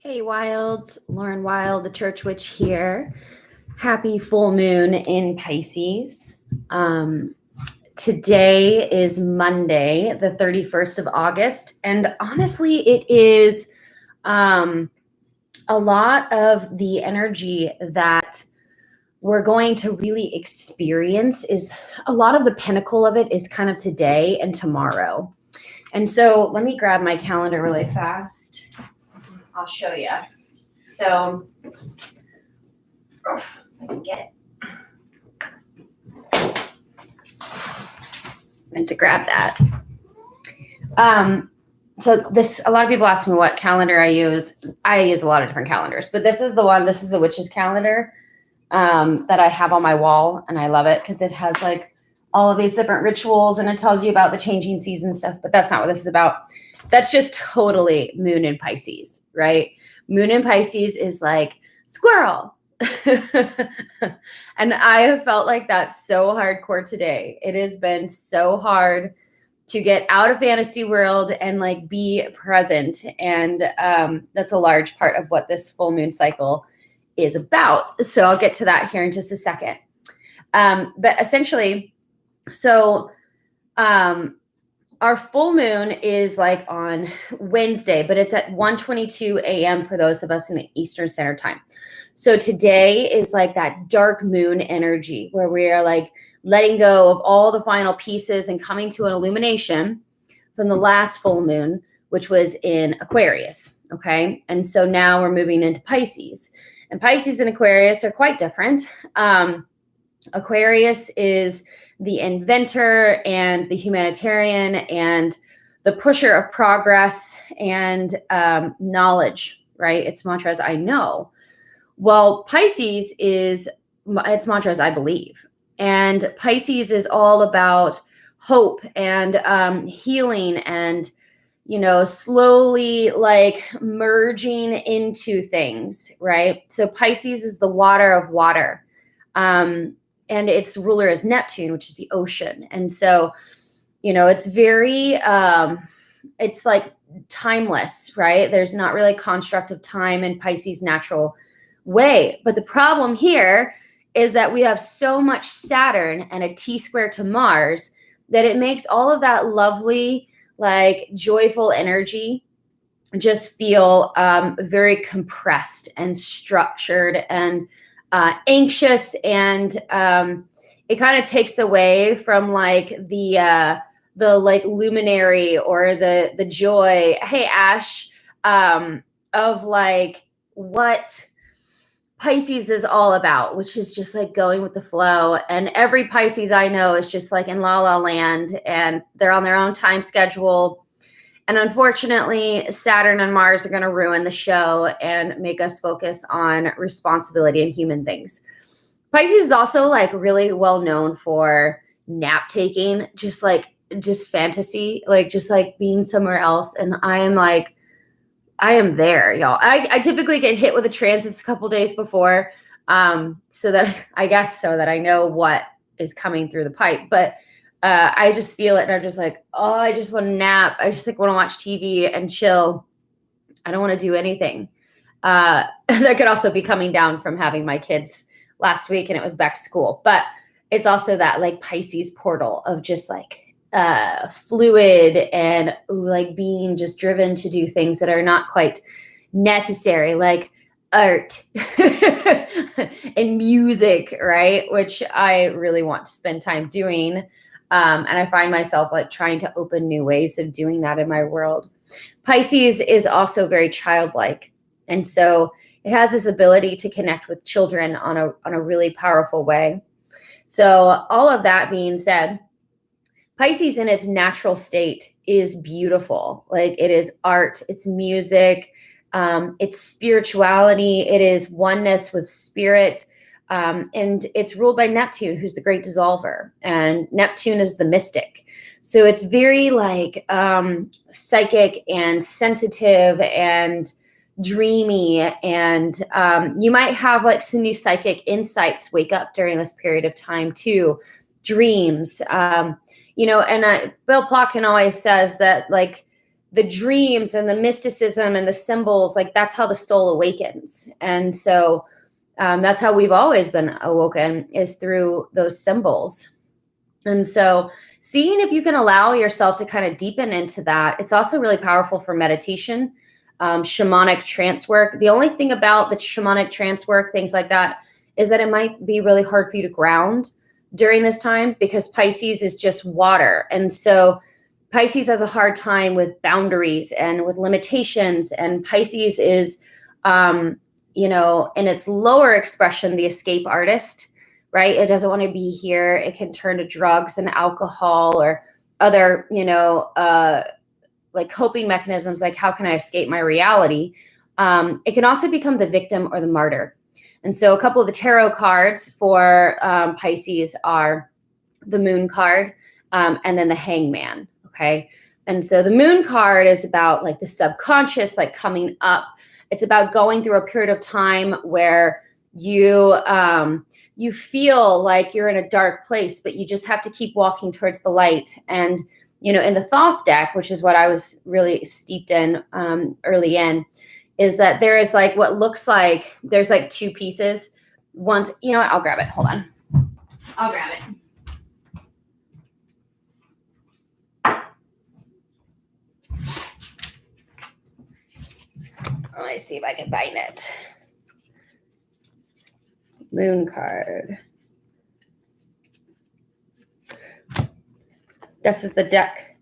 Hey Wilds, Lauren Wild, the Church Witch here. Happy full moon in Pisces. Today is Monday, the 31st of August, and honestly, it is a lot of the energy that we're going to really experience is a lot of the pinnacle of it is kind of today and tomorrow. And so let me grab my calendar really fast. I'll show you. So, I can get it. Meant to grab that. So this, a lot of people ask me what calendar I use. I use a lot of different calendars, but this is the one, this is the witch's calendar that I have on my wall, and I love it because it has like all of these different rituals and it tells you about the changing season stuff, but that's not what this is about. That's just totally moon in Pisces, right? Moon in Pisces is like squirrel. And I have felt like that's so hardcore today. It has been so hard to get out of fantasy world and like be present. And that's a large part of what this full moon cycle is about. So I'll get to that here in just a second. But essentially, so our full moon is like on Wednesday, but it's at 1:22 a.m. for those of us in Eastern Standard Time. So today is like that dark moon energy where we are like letting go of all the final pieces and coming to an illumination from the last full moon, which was in Aquarius. Okay. And so now we're moving into Pisces, and Pisces and Aquarius are quite different. Aquarius is the inventor and the humanitarian and the pusher of progress and knowledge, right? It's mantras I know. Well, Pisces is, it's mantras I believe. And Pisces is all about hope and healing and, you know, slowly like merging into things, right? So Pisces is the water of water. And its ruler is Neptune, which is the ocean. And so, you know, it's very, it's like timeless, right? There's not really a construct of time in Pisces' natural way. But the problem here is that we have so much Saturn and a T-square to Mars that it makes all of that lovely, like joyful energy just feel very compressed and structured and anxious, and it kind of takes away from like the like luminary or the joy. Hey Ash, of like what Pisces is all about, which is just like going with the flow. And every Pisces I know is just like in la la land, and they're on their own time schedule. And unfortunately, Saturn and Mars are going to ruin the show and make us focus on responsibility and human things. Pisces is also like really well known for nap taking, just fantasy, like just like being somewhere else. And I am there, y'all. I typically get hit with the transits a couple days before, so that I know what is coming through the pipe. But I just feel it, and I'm just like, oh, I just want to nap. I just like want to watch TV and chill. I don't want to do anything. That could also be coming down from having my kids last week, and it was back to school. But it's also that like Pisces portal of just like fluid and like being just driven to do things that are not quite necessary, like art and music, right? Which I really want to spend time doing. And I find myself like trying to open new ways of doing that in my world. Pisces is also very childlike. And so it has this ability to connect with children on a really powerful way. So all of that being said, Pisces in its natural state is beautiful. Like it is art, it's music, it's spirituality, it is oneness with spirit. And it's ruled by Neptune, who's the great dissolver. And Neptune is the mystic. So it's very like psychic and sensitive and dreamy. And you might have like some new psychic insights wake up during this period of time too. Dreams, you know, and Bill Plotkin always says that like the dreams and the mysticism and the symbols, like that's how the soul awakens. And so that's how we've always been awoken, is through those symbols. And so seeing if you can allow yourself to kind of deepen into that. It's also really powerful for meditation, shamanic trance work. The only thing about the shamanic trance work, things like that, is that it might be really hard for you to ground during this time, because Pisces is just water. And so Pisces has a hard time with boundaries and with limitations. And Pisces is, you know, in its lower expression, the escape artist, right? It doesn't want to be here. It can turn to drugs and alcohol or other, you know, like coping mechanisms, like how can I escape my reality? It can also become the victim or the martyr. And so a couple of the tarot cards for Pisces are the Moon card and then the Hangman, okay? And so the Moon card is about like the subconscious, like coming up. It's about going through a period of time where you feel like you're in a dark place, but you just have to keep walking towards the light. And, you know, in the Thoth deck, which is what I was really steeped in early in, is that there is like what looks like there's like two pieces. One's, you know what, I'll grab it. Hold on. I'll grab it. Let me see if I can find it. Moon card. This is the deck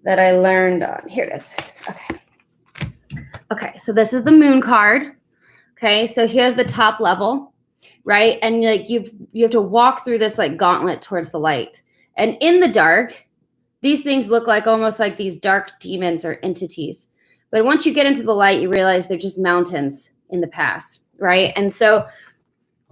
that I learned on. Here it is. Okay. Okay, so this is the Moon card. Okay, so here's the top level, right? And like you have to walk through this like gauntlet towards the light. And in the dark, these things look like almost like these dark demons or entities. But once you get into the light, you realize they're just mountains in the past, right? And so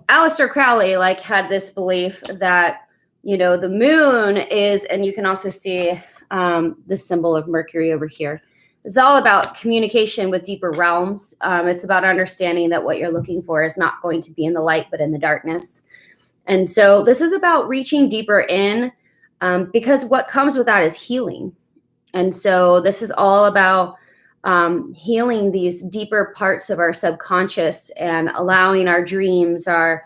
Aleister Crowley like had this belief that, you know, the moon is, and you can also see the symbol of Mercury over here. It's all about communication with deeper realms. It's about understanding that what you're looking for is not going to be in the light, but in the darkness. And so this is about reaching deeper in, because what comes with that is healing. And so this is all about healing these deeper parts of our subconscious and allowing our dreams, our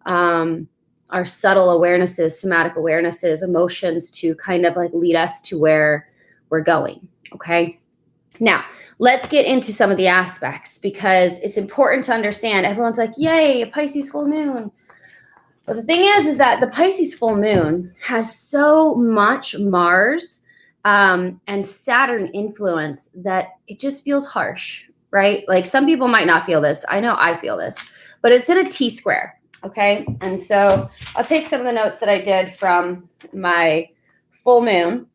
subtle awarenesses, somatic awarenesses, emotions to kind of like lead us to where we're going. Okay. Now, let's get into some of the aspects, because it's important to understand. Everyone's like, yay, a Pisces full moon. But the thing is that the Pisces full moon has so much Mars and Saturn influence that it just feels harsh, right? Like some people might not feel this. I know I feel this, but it's in a T-square, okay? And so I'll take some of the notes that I did from my full moon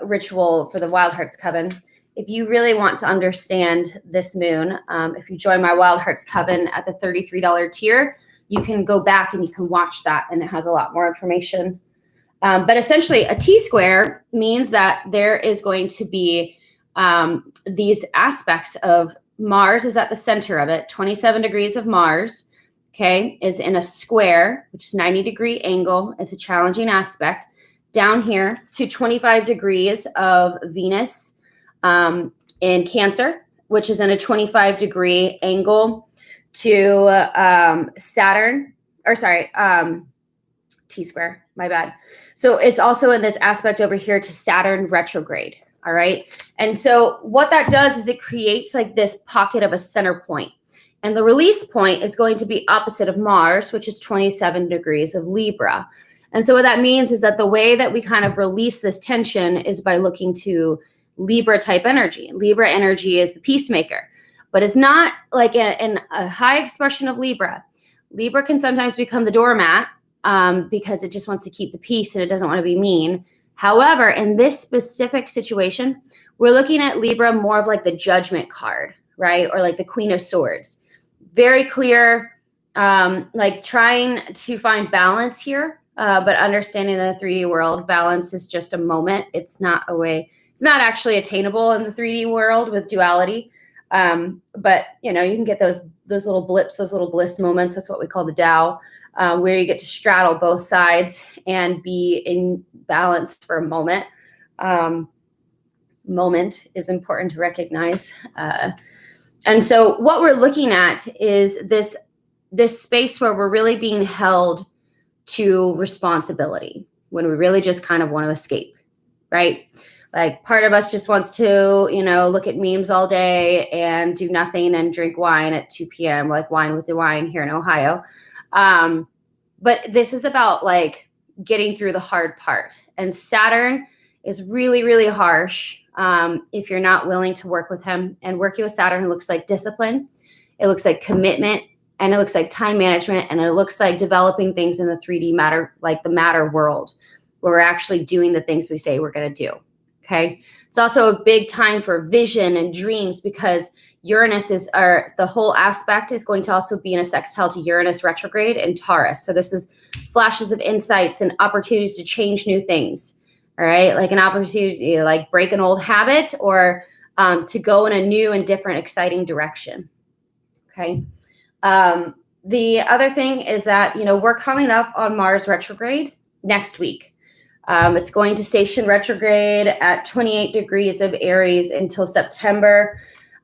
ritual for the Wild Hearts Coven. If you really want to understand this moon, if you join my Wild Hearts Coven at the $33 tier, you can go back and you can watch that, and it has a lot more information. But essentially, a T-square means that there is going to be these aspects of Mars is at the center of it. 27 degrees of Mars, okay, is in a square, which is 90-degree angle. It's a challenging aspect. Down here to 25 degrees of Venus in Cancer, which is in a 25-degree angle to Saturn, or sorry, T-square, my bad. So it's also in this aspect over here to Saturn retrograde, all right? And so what that does is it creates like this pocket of a center point. And the release point is going to be opposite of Mars, which is 27 degrees of Libra. And so what that means is that the way that we kind of release this tension is by looking to Libra type energy. Libra energy is the peacemaker, but it's not like in a high expression of Libra. Libra can sometimes become the doormat because it just wants to keep the peace and it doesn't want to be mean. However, in this specific situation, we're looking at Libra more of like the Judgment card, right? Or like the Queen of Swords. Very clear, like trying to find balance here, but understanding the 3D world, balance is just a moment. It's not a way. It's not actually attainable in the 3D world with duality. But, you know, you can get those little blips, those little bliss moments. That's what we call the Tao, where you get to straddle both sides and be in balance for a moment. moment is important to recognize. And so what we're looking at is this space where we're really being held to responsibility when we really just kind of want to escape, right? Like part of us just wants to, look at memes all day and do nothing and drink wine at 2 p.m., like Wine with the Wine here in Ohio. But this is about like getting through the hard part. And Saturn is really, really harsh if you're not willing to work with him. And working with Saturn looks like discipline. It looks like commitment. And it looks like time management. And it looks like developing things in the 3D matter, like the matter world, where we're actually doing the things we say we're going to do. Okay. It's also a big time for vision and dreams, because Uranus the whole aspect is going to also be in a sextile to Uranus retrograde and Taurus. So this is flashes of insights and opportunities to change new things. All right. Like an opportunity to like break an old habit or to go in a new and different, exciting direction. Okay. The other thing is that, we're coming up on Mars retrograde next week. It's going to station retrograde at 28 degrees of Aries until September.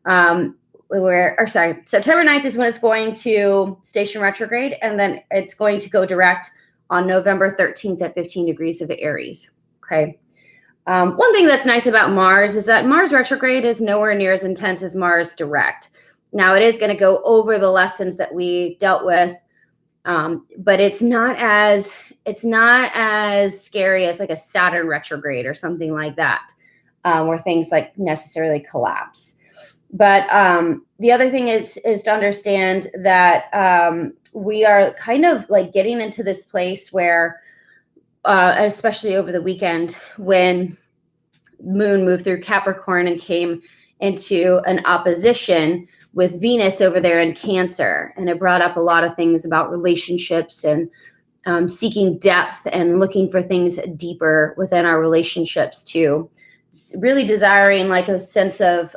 September 9th is when it's going to station retrograde, and then it's going to go direct on November 13th at 15 degrees of Aries. Okay. One thing that's nice about Mars is that Mars retrograde is nowhere near as intense as Mars direct. Now it is going to go over the lessons that we dealt with, but it's not as scary as like a Saturn retrograde or something like that, where things like necessarily collapse. But the other thing is to understand that we are kind of like getting into this place where, especially over the weekend, when Moon moved through Capricorn and came into an opposition with Venus over there in Cancer. And it brought up a lot of things about relationships and seeking depth and looking for things deeper within our relationships too. Really desiring like a sense of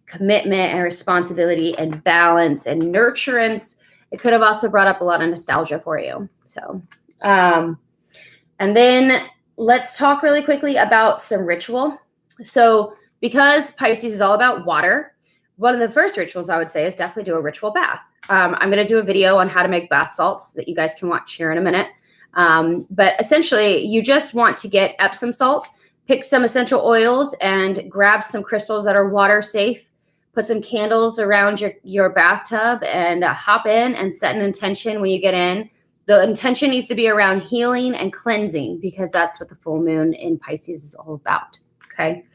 commitment and responsibility and balance and nurturance. It could have also brought up a lot of nostalgia for you. So, and then let's talk really quickly about some ritual. So because Pisces is all about water, one of the first rituals I would say is definitely do a ritual bath. I'm going to do a video on how to make bath salts that you guys can watch here in a minute. But essentially, you just want to get Epsom salt, pick some essential oils, and grab some crystals that are water safe. Put some candles around your bathtub and hop in and set an intention when you get in. The intention needs to be around healing and cleansing, because that's what the full moon in Pisces is all about. Okay.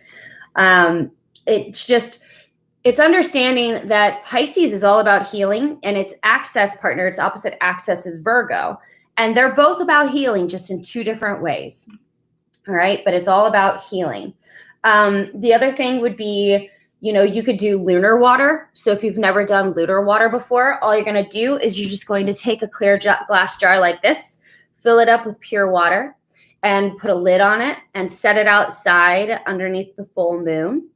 It's understanding that Pisces is all about healing, and its access partner, its opposite access, is Virgo. And they're both about healing, just in two different ways. All right. But it's all about healing. The other thing would be, you could do lunar water. So if you've never done lunar water before, all you're going to do is you're just going to take a clear glass jar like this, fill it up with pure water, and put a lid on it and set it outside underneath the full moon.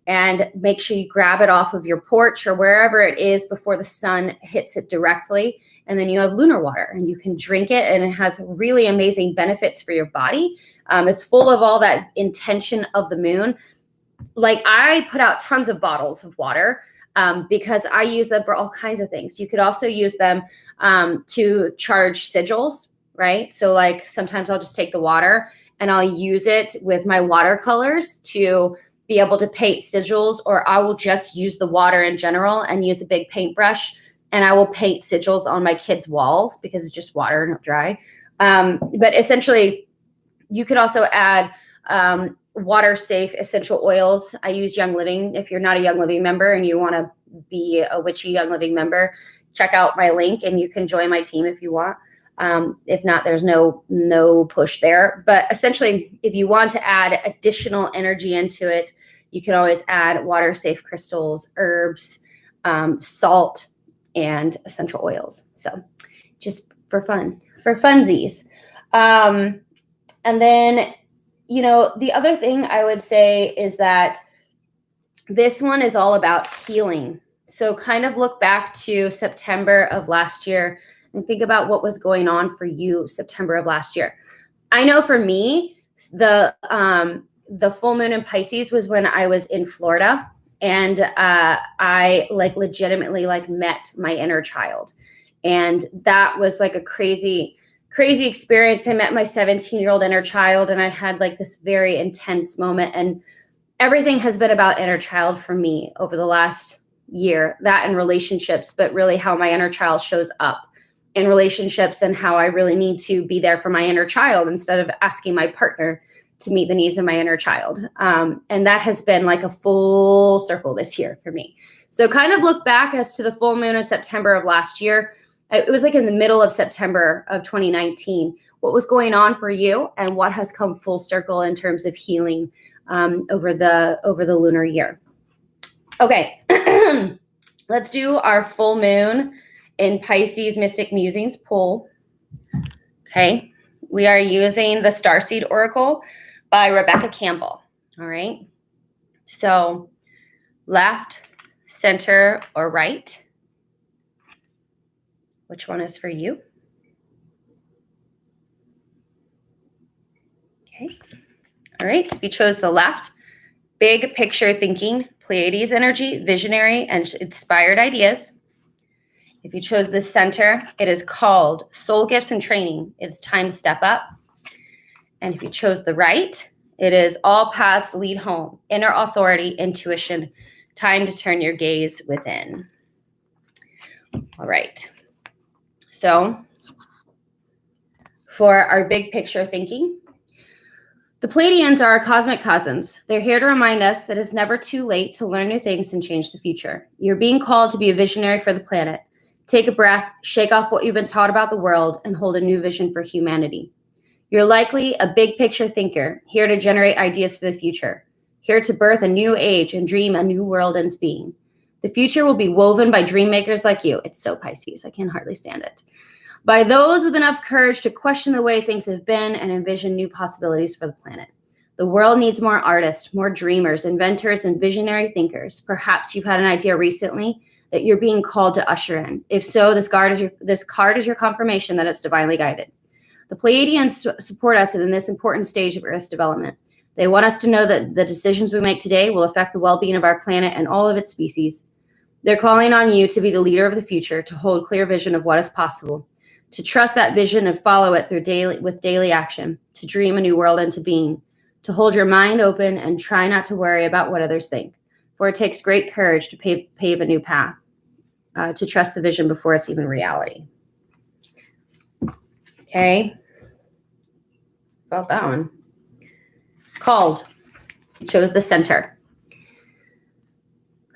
And make sure you grab it off of your porch or wherever it is before the sun hits it directly. And then you have lunar water and you can drink it, and it has really amazing benefits for your body. It's full of all that intention of the moon. Like I put out tons of bottles of water because I use them for all kinds of things. You could also use them to charge sigils, right? So like sometimes I'll just take the water and I'll use it with my watercolors to be able to paint sigils, or I will just use the water in general and use a big paintbrush and I will paint sigils on my kids' walls because it's just water and it'll dry. But essentially, you could also add water safe essential oils. I use Young Living. If you're not a Young Living member and you want to be a witchy Young Living member, check out my link and you can join my team if you want. If not, there's no push there. But essentially, if you want to add additional energy into it, you can always add water safe crystals, herbs, salt, and essential oils. So just for fun, for funsies. And then, the other thing I would say is that this one is all about healing. So kind of look back to September of last year and think about what was going on for you September of last year. I know for me, the the full moon in Pisces was when I was in Florida, and I like legitimately like met my inner child. And that was like a crazy experience. I met my 17-year-old inner child, and I had like this very intense moment. And everything has been about inner child for me over the last year, that and relationships, but really how my inner child shows up in relationships and how I really need to be there for my inner child instead of asking my partner to meet the needs of my inner child. And that has been like a full circle this year for me. So kind of look back as to the full moon in September of last year. It was like in the middle of September of 2019. What was going on for you and what has come full circle in terms of healing over the lunar year. Okay, let's do our full moon in Pisces Mystic Musings poll. Okay, we are using the Starseed Oracle by Rebecca Campbell. All right, so left, center, or right? Which one is for you? Okay. All right. If you chose the left, big picture thinking, Pleiades energy, visionary, and inspired ideas. If you chose the center, it is called soul gifts and training. It's time to step up. And if you chose the right, it is all paths lead home, inner authority, intuition, time to turn your gaze within. All right. So for our big picture thinking, the Pleiadians are our cosmic cousins. They're here to remind us that it's never too late to learn new things and change the future. You're being called to be a visionary for the planet. Take a breath, shake off what you've been taught about the world, and hold a new vision for humanity. You're likely a big picture thinker, here to generate ideas for the future, here to birth a new age and dream a new world into being. The future will be woven by dream makers like you. It's so Pisces, I can hardly stand it. By those with enough courage to question the way things have been and envision new possibilities for the planet. The world needs more artists, more dreamers, inventors, and visionary thinkers. Perhaps you've had an idea recently that you're being called to usher in. If so, this card is your confirmation that it's divinely guided. The Pleiadians support us in this important stage of Earth's development. They want us to know that the decisions we make today will affect the well-being of our planet and all of its species. They're calling on you to be the leader of the future, to hold clear vision of what is possible, to trust that vision and follow it with daily action, to dream a new world into being, to hold your mind open and try not to worry about what others think. For it takes great courage to pave a new path, to trust the vision before it's even reality. Okay. About that one. Called. You chose the center.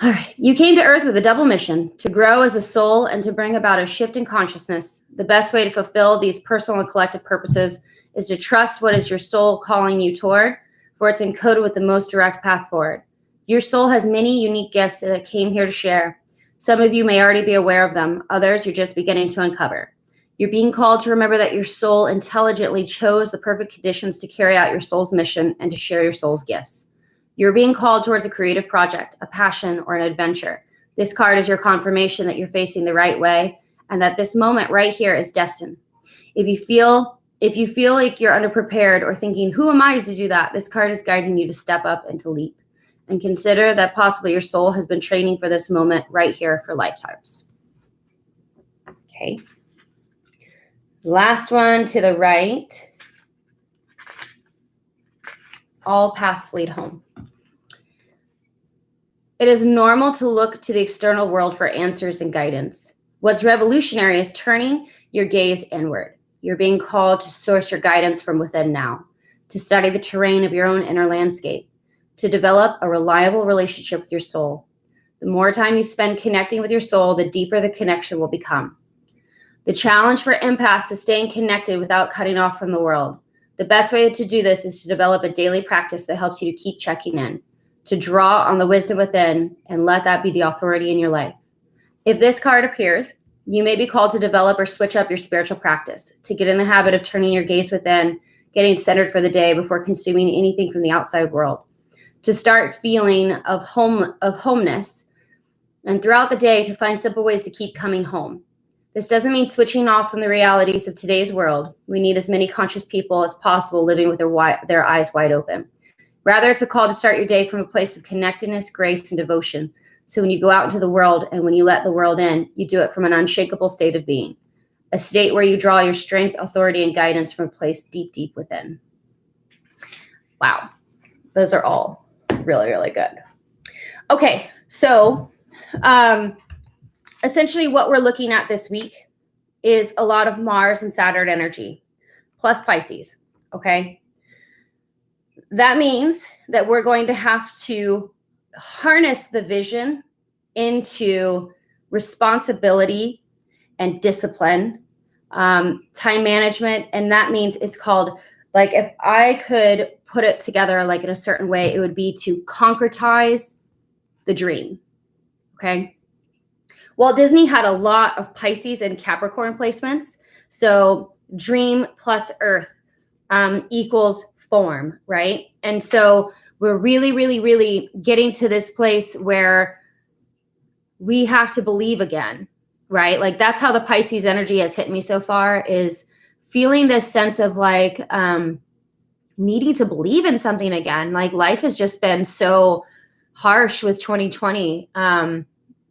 All right. You came to Earth with a double mission, to grow as a soul and to bring about a shift in consciousness. The best way to fulfill these personal and collective purposes is to trust what is your soul calling you toward, for it's encoded with the most direct path forward. Your soul has many unique gifts that it came here to share. Some of you may already be aware of them. Others you're just beginning to uncover. You're being called to remember that your soul intelligently chose the perfect conditions to carry out your soul's mission and to share your soul's gifts. You're being called towards a creative project, a passion, or an adventure. This card is your confirmation that you're facing the right way and that this moment right here is destined. If you feel like you're underprepared or thinking, who am I to do that? This card is guiding you to step up and to leap. And consider that possibly your soul has been training for this moment right here for lifetimes. Okay. Last one to the right. All paths lead home. It is normal to look to the external world for answers and guidance. What's revolutionary is turning your gaze inward. You're being called to source your guidance from within now, to study the terrain of your own inner landscape, to develop a reliable relationship with your soul. The more time you spend connecting with your soul, the deeper the connection will become. The challenge for empaths is staying connected without cutting off from the world. The best way to do this is to develop a daily practice that helps you to keep checking in, to draw on the wisdom within and let that be the authority in your life. If this card appears, you may be called to develop or switch up your spiritual practice, to get in the habit of turning your gaze within, getting centered for the day before consuming anything from the outside world, to start feeling of homeness, and throughout the day to find simple ways to keep coming home. This doesn't mean switching off from the realities of today's world. We need as many conscious people as possible living with their eyes wide open. Rather, it's a call to start your day from a place of connectedness, grace, and devotion. So when you go out into the world and when you let the world in, you do it from an unshakable state of being, a state where you draw your strength, authority, and guidance from a place deep, deep within. Wow. Those are all really, really good. Okay, so essentially what we're looking at this week is a lot of Mars and Saturn energy, plus Pisces, okay? That means that we're going to have to harness the vision into responsibility and discipline, time management, and that means it's called, like, if I could put it together like in a certain way, it would be to concretize the dream, okay? Walt Disney had a lot of Pisces and Capricorn placements, so dream plus earth equals form, right? And so we're really, really, really getting to this place where we have to believe again, right? Like, that's how the Pisces energy has hit me so far, is feeling this sense of like needing to believe in something again. Like, life has just been so harsh with 2020.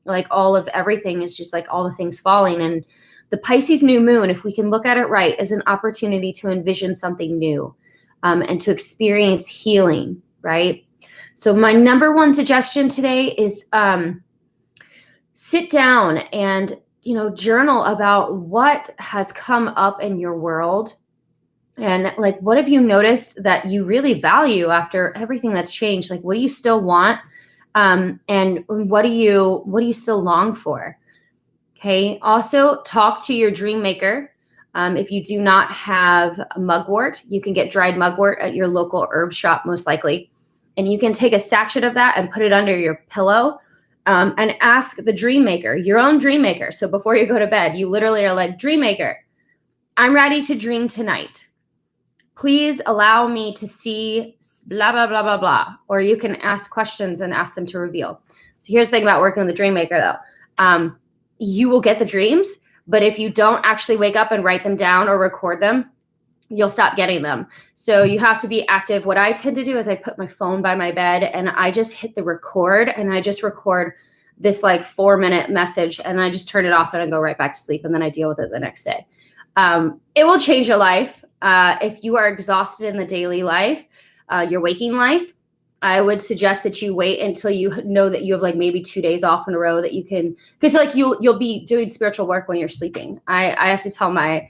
Like, all of everything is just like all the things falling. And the Pisces new moon, if we can look at it right, is an opportunity to envision something new and to experience healing, right? So my number one suggestion today is sit down and, journal about what has come up in your world. And like, what have you noticed that you really value after everything that's changed? Like, what do you still want? And what do you still long for? Okay. Also, talk to your dream maker. If you do not have mugwort, you can get dried mugwort at your local herb shop, most likely. And you can take a sachet of that and put it under your pillow and ask the dream maker, your own dream maker. So before you go to bed, you literally are like, dream maker, I'm ready to dream tonight. Please allow me to see blah, blah, blah, blah, blah. Or you can ask questions and ask them to reveal. So here's the thing about working with the dream maker, though. You will get the dreams, but if you don't actually wake up and write them down or record them, you'll stop getting them. So you have to be active. What I tend to do is I put my phone by my bed and I just hit the record and I just record this like 4-minute message and I just turn it off and I go right back to sleep and then I deal with it the next day. It will change your life. If you are exhausted in the daily life, your waking life, I would suggest that you wait until you know that you have like maybe 2 days off in a row that you can, because like you'll be doing spiritual work when you're sleeping. I have to tell my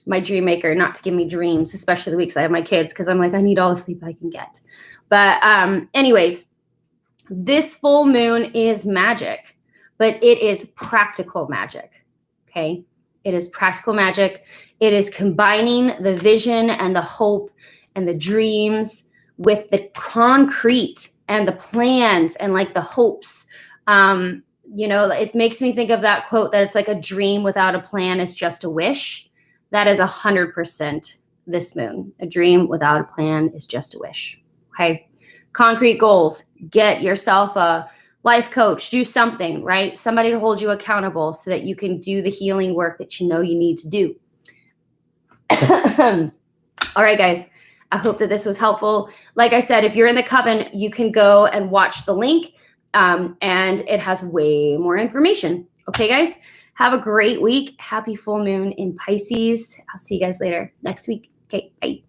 my dream maker not to give me dreams, especially the weeks I have my kids, because I'm like, I need all the sleep I can get. But anyways, this full moon is magic, but it is practical magic. Okay. It is practical magic. It is combining the vision and the hope and the dreams with the concrete and the plans and like the hopes. It makes me think of that quote that it's like a dream without a plan is just a wish. That is 100% this moon. A dream without a plan is just a wish. Okay. Concrete goals. Get yourself a life coach. Do something, right? Somebody to hold you accountable so that you can do the healing work that you know you need to do. All right, guys. I hope that this was helpful. Like I said, if you're in the coven, you can go and watch the link and it has way more information. Okay, guys. Have a great week. Happy full moon in Pisces. I'll see you guys later next week. Okay, bye.